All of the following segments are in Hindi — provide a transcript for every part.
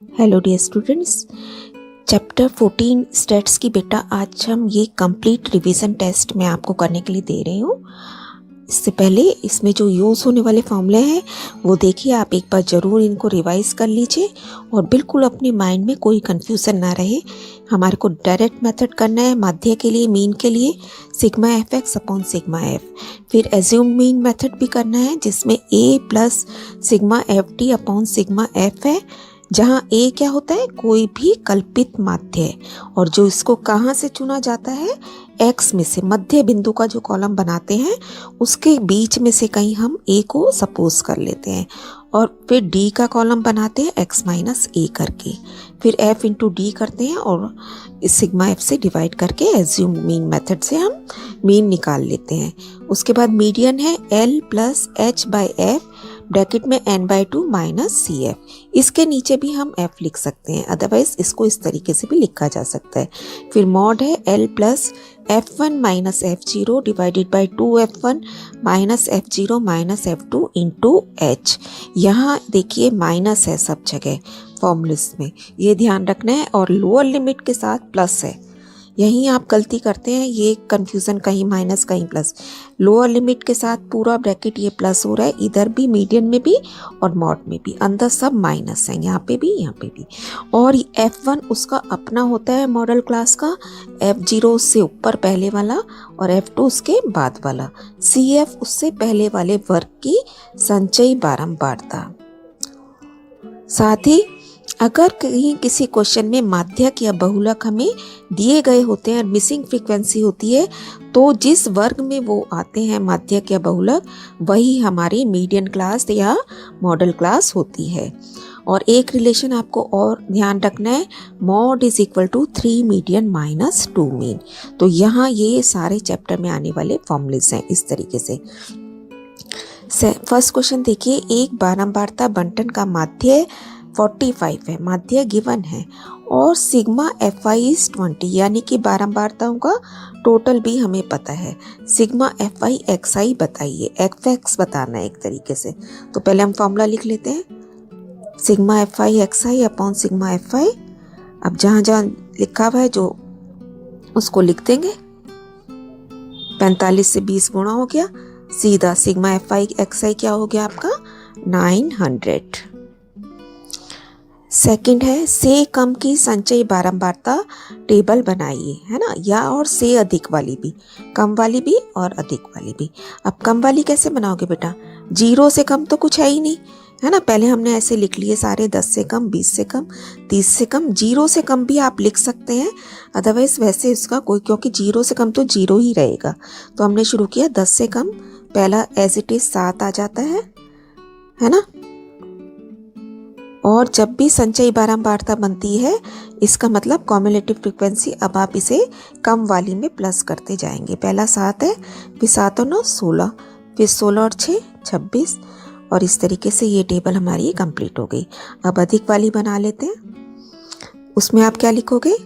Hello dear students, chapter 14 stats की बेटा आज हम ये कंप्लीट रिवीजन टेस्ट मैं आपको करने के लिए दे रही हूँ। इससे पहले इसमें जो यूज़ होने वाले फॉर्मूले हैं वो देखिए, आप एक बार ज़रूर इनको रिवाइज कर लीजिए और बिल्कुल अपने माइंड में कोई कंफ्यूजन ना रहे। हमारे को डायरेक्ट मेथड करना है माध्य के लिए, मीन के लिए sigma F X upon sigma F. फिर एज्यूम्ड मीन मेथड भी करना है जिसमें A plus sigma F T upon sigma F है, जहाँ ए क्या होता है, कोई भी कल्पित माध्य है और जो इसको कहाँ से चुना जाता है, एक्स में से। मध्य बिंदु का जो कॉलम बनाते हैं उसके बीच में से कहीं हम ए को सपोज कर लेते हैं और फिर डी का कॉलम बनाते हैं एक्स माइनस ए करके। फिर एफ इंटू डी करते हैं और इस सिग्मा एफ से डिवाइड करके एज्यूम मीन मेथड से हम मीन निकाल लेते हैं। उसके बाद मीडियन है L plus H by F bracket में n/2 माइनस सी एफ। इसके नीचे भी हम f लिख सकते हैं, अदरवाइज इसको इस तरीके से भी लिखा जा सकता है। फिर मॉड है l plus f1 minus f0 divided by 2f1 minus f0 minus f2 into h। यहाँ देखिए माइनस है सब जगह फॉर्मूलिस में, ये ध्यान रखना है, और लोअर लिमिट के साथ प्लस है। यहीं आप गलती करते हैं, ये कंफ्यूजन, कहीं माइनस कहीं प्लस। लोअर लिमिट के साथ पूरा ब्रैकेट ये प्लस हो रहा है, इधर भी मीडियन में भी और मॉड में भी, अंदर सब माइनस है, यहाँ पे भी यहाँ पे भी। और F1 उसका अपना होता है मॉडल क्लास का, F0 उससे ऊपर पहले वाला और F2 उसके बाद वाला, CF उससे पहले वाले वर्ग की संचयी बारंबारता। साथ ही अगर कहीं किसी क्वेश्चन में माध्यक या बहुलक हमें दिए गए होते हैं और मिसिंग फ्रीक्वेंसी होती है, तो जिस वर्ग में वो आते हैं माध्यक या बहुलक, वही हमारी मीडियन क्लास या मॉडल क्लास होती है। और एक रिलेशन आपको और ध्यान रखना है, mode is equal to 3 median minus 2 mean. तो यहाँ ये सारे चैप्टर में आने वाले फॉर्मूलेस हैं इस तरीके से। फर्स्ट क्वेश्चन देखिए, एक बारंबारता बंटन का माध्य 45 है, माध्य गिवन है, और सिग्मा एफ आई इज 20, यानी कि बारंबारताओं का टोटल भी हमें पता है। सिग्मा एफ आई एक्स आई बताइए, एफ एक्स बताना है एक तरीके से। तो पहले हम फॉर्मूला लिख लेते हैं, sigma F I x I upon sigma F I. अब जहाँ जहाँ लिखा हुआ है जो उसको लिख देंगे, 45 से 20 गुणा हो गया, सीधा सिग्मा एफ आई एक्स आई क्या हो गया आपका 900। सेकंड है, से कम की संचयी बारंबारता टेबल बनाइए, है ना, या और से अधिक वाली भी, कम वाली भी और अधिक वाली भी। अब कम वाली कैसे बनाओगे बेटा, 0 से कम तो कुछ है ही नहीं, है ना। पहले हमने ऐसे लिख लिए सारे, 10 से कम, 20 से कम, 30 से कम, 0 से कम भी आप लिख सकते हैं, अदरवाइज वैसे इसका कोई, क्योंकि 0 से कम तो 0 ही रहेगा। तो हमने शुरू किया 10 से कम, पहला एज इट इज 7 आ जाता है ना। और जब भी संचयी बारंबारता बनती है, इसका मतलब कॉम्युलेटिव फ्रीक्वेंसी, अब आप इसे कम वाली में प्लस करते जाएंगे। पहला 7 है, फिर 7 और 9 16, फिर 16 और 6 26, और इस तरीके से ये टेबल हमारी कंप्लीट हो गई। अब अधिक वाली बना लेते हैं। उसमें आप क्या लिखोगे,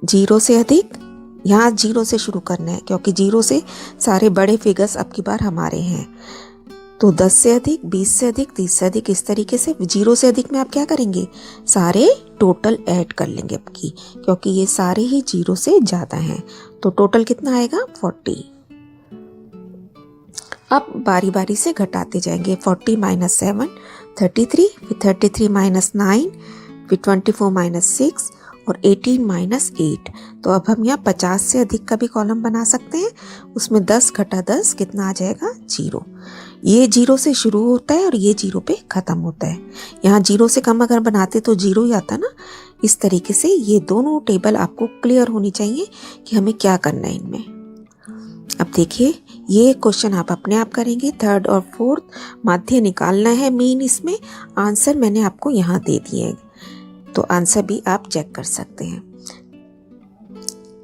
0 से अधिक, यहाँ 0 से शुरू करना है क्योंकि 0 से सारे बड़े फिगर्स अब की बार हमारे हैं। तो 10 से अधिक, 20 से अधिक, 30 से अधिक, इस तरीके से। 0 से अधिक में आप क्या करेंगे, सारे टोटल ऐड कर लेंगे अब की, क्योंकि ये सारे ही 0 से ज़्यादा हैं। तो टोटल कितना आएगा 40। अब बारी बारी से घटाते जाएंगे, 40 माइनस 7 33, फिर 33 माइनस 9, फिर 24 माइनस 6 और 18 माइनस 8। तो अब हम यहाँ 50 से अधिक का भी कॉलम बना सकते हैं, उसमें 10 घटा 10 कितना आ जाएगा 0। ये 0 से शुरू होता है और ये 0 पे ख़त्म होता है। यहाँ 0 से कम अगर बनाते तो 0 ही आता ना। इस तरीके से ये दोनों टेबल आपको क्लियर होनी चाहिए कि हमें क्या करना है इनमें। अब देखिए, ये क्वेश्चन आप अपने आप करेंगे, थर्ड और फोर्थ माध्य निकालना है मीन। इसमें आंसर मैंने आपको यहाँ दे दिए हैं, तो आंसर भी आप चेक कर सकते हैं।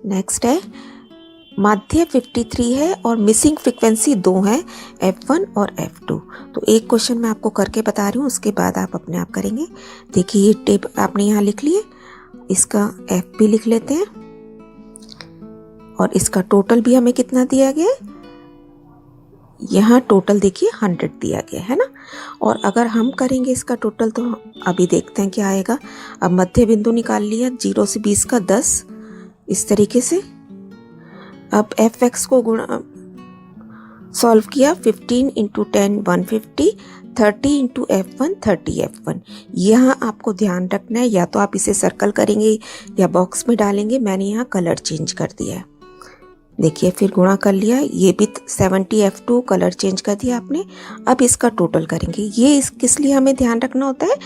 नेक्स्ट है, माध्य 53 है और मिसिंग फ्रीक्वेंसी 2 है, F1 और F2। तो एक क्वेश्चन मैं आपको करके बता रही हूँ, उसके बाद आप अपने आप करेंगे। देखिए ये टेप आपने यहाँ लिख लिए, इसका F भी लिख लेते हैं, और इसका टोटल भी हमें कितना दिया गया है, यहाँ टोटल देखिए 100 दिया गया है ना। और अगर हम करेंगे इसका टोटल तो अभी देखते हैं क्या आएगा। अब मध्य बिंदु निकाल लिया, 0 से 20 का 10 इस तरीके से। अब fx को गुणा सॉल्व किया, 15 इंटू 10 150, 30 इंटू F1 30 F1। यहाँ आपको ध्यान रखना है, या तो आप इसे सर्कल करेंगे या बॉक्स में डालेंगे। मैंने यहाँ कलर चेंज कर दिया है, देखिए फिर गुणा कर लिया, ये भी 70 F2 कलर चेंज कर दिया आपने। अब इसका टोटल करेंगे। ये किस लिए हमें ध्यान रखना होता है,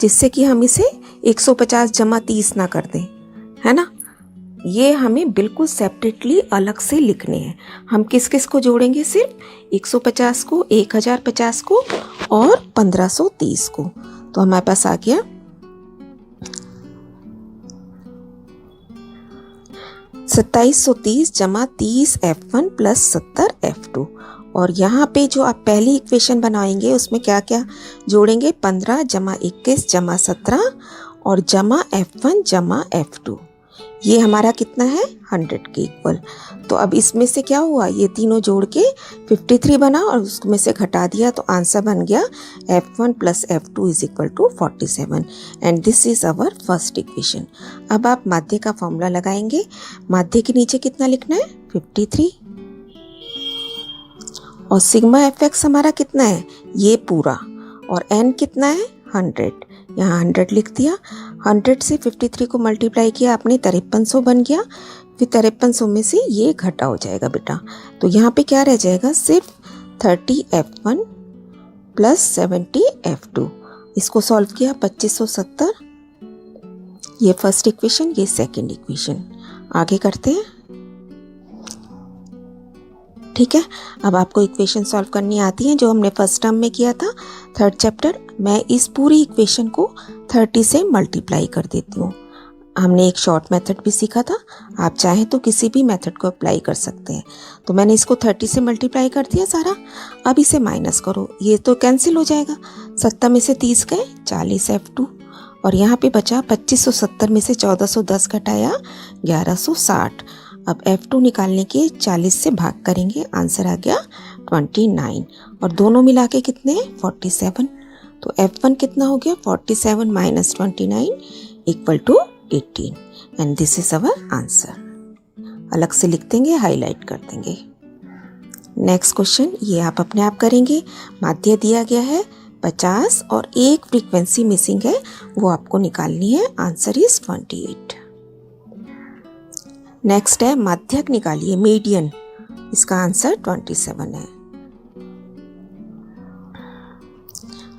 जिससे कि हम इसे 150 जमा 30 ना कर दें, है ना। ये हमें बिल्कुल सेपरेटली अलग से लिखने हैं। हम किस किस को जोड़ेंगे, सिर्फ 150 को, 1050 को और 1530 को। तो हमारे पास आ गया 2730 जमा 30 F1 प्लस 70 F2। और यहाँ पे जो आप पहली इक्वेशन बनाएंगे उसमें क्या क्या जोड़ेंगे, 15 जमा 21 जमा 17 और जमा F1 जमा F2। ये हमारा कितना है, 100 के इक्वल। तो अब इसमें से क्या हुआ, ये तीनों जोड़ के 53 बना और उसमें से घटा दिया, तो आंसर बन गया F1 plus F2 is equal to 47 and this is our first equation. अब आप माध्य का फॉर्मूला लगाएंगे। माध्य के नीचे कितना लिखना है, 53, और सिग्मा fx हमारा कितना है, ये पूरा, और n कितना है, 100। यहाँ 100 लिख दिया। 100 से 53 को मल्टीप्लाई किया आपने, 5300 बन गया। फिर 5300 में से ये घटा हो जाएगा बेटा, तो यहाँ पे क्या रह जाएगा, सिर्फ 30 F1 प्लस 70 F2। इसको सॉल्व किया, 2570। ये फर्स्ट इक्वेशन, ये सेकंड इक्वेशन। आगे करते हैं, ठीक है। अब आपको इक्वेशन सॉल्व करनी आती है, जो हमने फर्स्ट टर्म में किया था, थर्ड चैप्टर। मैं इस पूरी इक्वेशन को 30 से मल्टीप्लाई कर देती हूँ। हमने एक शॉर्ट मेथड भी सीखा था, आप चाहें तो किसी भी मेथड को अप्लाई कर सकते हैं। तो मैंने इसको 30 से मल्टीप्लाई कर दिया सारा। अब इसे माइनस करो, ये तो कैंसिल हो जाएगा। 70 में से 30 गए, 40 F2, और यहाँ पे बचा 2570 में से 1410 घटाया 1160। अब F2 निकालने के 40 से भाग करेंगे, आंसर आ गया 29, और दोनों मिला के कितने हैं, 47। तो F1 कितना हो गया, 47 minus 29 equal to 18 and this is our answer. अलग से लिख देंगे, हाईलाइट कर देंगे। नेक्स्ट क्वेश्चन, ये आप अपने आप करेंगे। माध्य दिया गया है 50 और एक फ्रीक्वेंसी मिसिंग है, वो आपको निकालनी है। Answer is 28। नेक्स्ट है माध्यक निकालिए, मीडियन। इसका आंसर 27 है।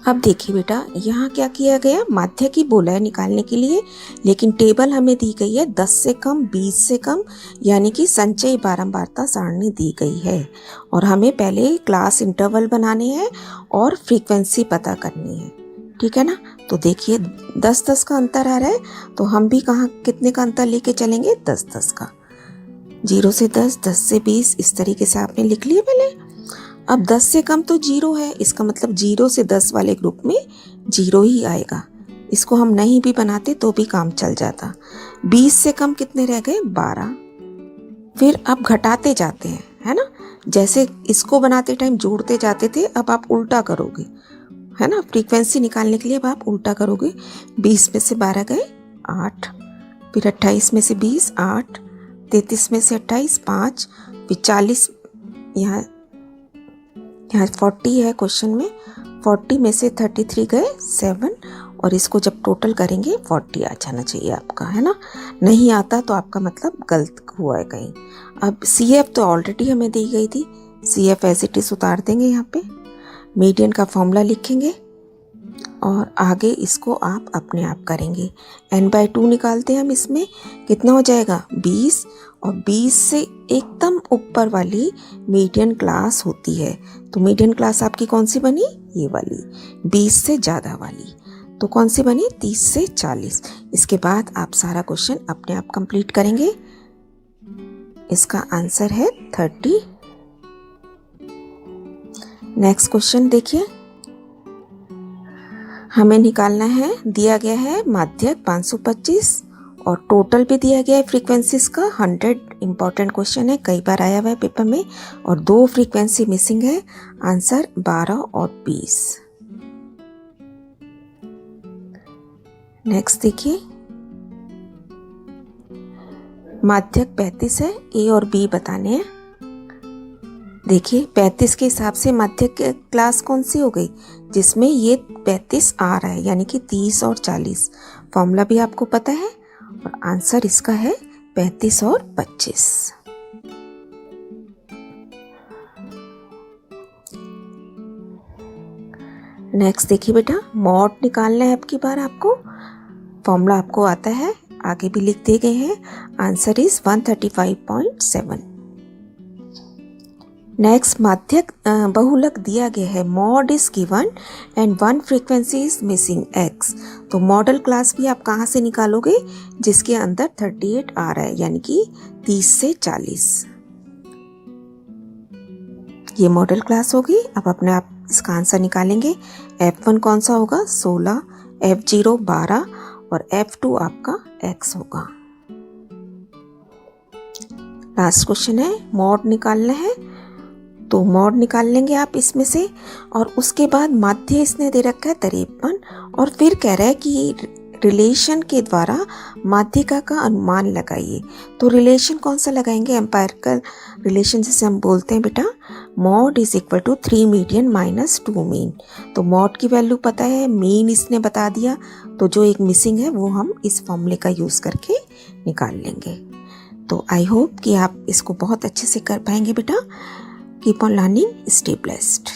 अब देखिए बेटा, यहाँ क्या किया गया, माध्य की बोला है निकालने के लिए, लेकिन टेबल हमें दी गई है 10 से कम, 20 से कम, यानी कि संचयी बारंबारता सारणी दी गई है। और हमें पहले क्लास इंटरवल बनाने हैं और फ्रीक्वेंसी पता करनी है, ठीक है ना। तो देखिए 10-10 का अंतर आ रहा है, तो हम भी कहाँ कितने का अंतर लेके चलेंगे, 10-10 का। 0 से 10, 10 से 20, इस तरीके से आपने लिख लिया पहले। अब 10 से कम तो 0 है, इसका मतलब 0 से 10 वाले ग्रुप में 0 ही आएगा। इसको हम नहीं भी बनाते तो भी काम चल जाता। 20 से कम कितने रह गए, 12। फिर अब घटाते जाते हैं, है ना। जैसे इसको बनाते टाइम जोड़ते जाते थे, अब आप उल्टा करोगे, है ना। फ्रीक्वेंसी निकालने के लिए अब आप उल्टा करोगे। 20 में से 12 गए, 8। फिर 28 में से 20, 8। 33 में से 28, 5। फिर 40, यहाँ 40 है क्वेश्चन में, 40 में से 33 गए, 7। और इसको जब टोटल करेंगे 40 आ जाना चाहिए आपका, है ना। नहीं आता तो आपका मतलब गलत हुआ है कहीं। अब CF तो ऑलरेडी हमें दी गई थी, CF एज इट इज उतार देंगे यहाँ पे। मीडियन का फॉर्मूला लिखेंगे और आगे इसको आप अपने आप करेंगे। n/2 निकालते हैं हम, इसमें कितना हो जाएगा, 20। और 20 से एकदम ऊपर वाली मीडियन क्लास होती है, तो मीडियन क्लास आपकी कौन सी बनी, ये वाली। 20 से ज़्यादा वाली तो कौन सी बनी, 30 से 40। इसके बाद आप सारा क्वेश्चन अपने आप कंप्लीट करेंगे। इसका आंसर है 30। नेक्स्ट क्वेश्चन देखिए, हमें निकालना है, दिया गया है माध्यक 525 और टोटल भी दिया गया है फ्रीक्वेंसीज का 100। इम्पॉर्टेंट क्वेश्चन है, कई बार आया हुआ है पेपर में। और 2 फ्रीक्वेंसी मिसिंग है, आंसर 12 और 20। नेक्स्ट देखिए, माध्यक 35 है, ए और बी बताने हैं। देखिए 35 के हिसाब से माध्यक क्लास कौन सी हो गई, जिसमें ये 35 आ रहा है, यानी कि 30 और 40। फॉर्मूला भी आपको पता है और आंसर इसका है 35 और 25। नेक्स्ट देखिए बेटा, मॉड निकालना है अब की बार आपको। फॉर्मूला आपको आता है, आगे भी लिख दिए गए हैं। Answer is 135.7। नेक्स्ट, माध्यक बहुलक दिया गया है, mode is given and 1 frequency is missing x। तो मॉडल क्लास भी आप कहाँ से निकालोगे, जिसके अंदर 38 आ रहा है, यानी कि 30 से 40। ये मॉडल क्लास होगी। अब अपने आप इसका आंसर निकालेंगे। F1 कौन सा होगा, 16, F0 12 और F2 आपका x होगा। लास्ट क्वेश्चन है, मॉड निकालना है, तो मॉड निकाल लेंगे आप इसमें से। और उसके बाद माध्य इसने दे रखा है 53, और फिर कह रहा है कि रिलेशन के द्वारा माध्यिका का अनुमान लगाइए। तो रिलेशन कौन सा लगाएंगे, एम्पायरिकल रिलेशन जिसे हम बोलते हैं बेटा, mode is equal to 3 median minus 2 mean. तो मॉड की वैल्यू पता है, मीन इसने बता दिया, तो जो एक मिसिंग है वो हम इस फॉर्मूले का यूज़ करके निकाल लेंगे। तो आई होप कि आप इसको बहुत अच्छे से कर पाएंगे बेटा। Keep on learning, stay blessed.